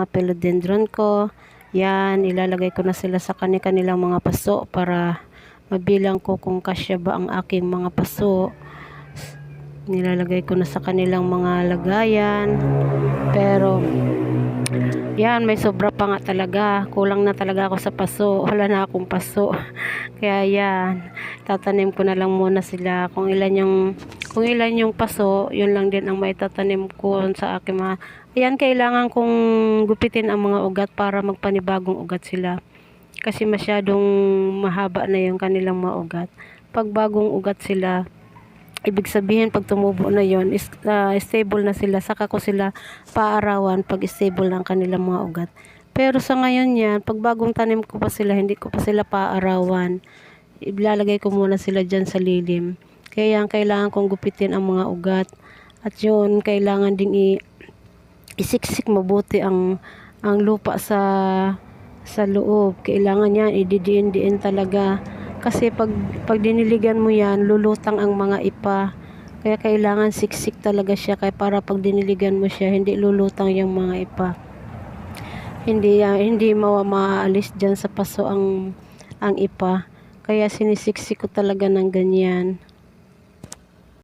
mga philodendron ko. Yan, ilalagay ko na sila sa kanilang mga paso para mabilang ko kung kasya ba ang aking mga paso. Nilalagay ko na sa kanilang mga lagayan. Pero yan, may sobra pa nga talaga. Kulang na talaga ako sa paso. Wala na akong paso. Kaya yan, tatanim ko na lang muna sila. Kung ilan yung paso, yun lang din ang maitatanim ko sa aking mga. Ayan, kailangan kong gupitin ang mga ugat para magpanibagong ugat sila. Kasi masyadong mahaba na yung kanilang mga ugat. Pag bagong ugat sila, ibig sabihin pag tumubo na yon, stable na sila, saka ko sila paarawan pag stable ng kanilang mga ugat. Pero sa ngayon yan, pag bagong tanim ko pa sila, hindi ko pa sila paarawan. Ilalagay ko muna sila dyan sa lilim. Kaya yan, kailangan kong gupitin ang mga ugat. At yun, kailangan ding isiksik mabuti ang lupa sa loob. Kailangan yan, ididiin-diin talaga. Kasi pag diniligan mo yan, lulutang ang mga ipa. Kaya kailangan siksik talaga siya. Kaya para pag diniligan mo siya, hindi lulutang yung mga ipa. Hindi maalis dyan sa paso ang ipa. Kaya sinisiksik ko talaga ng ganyan.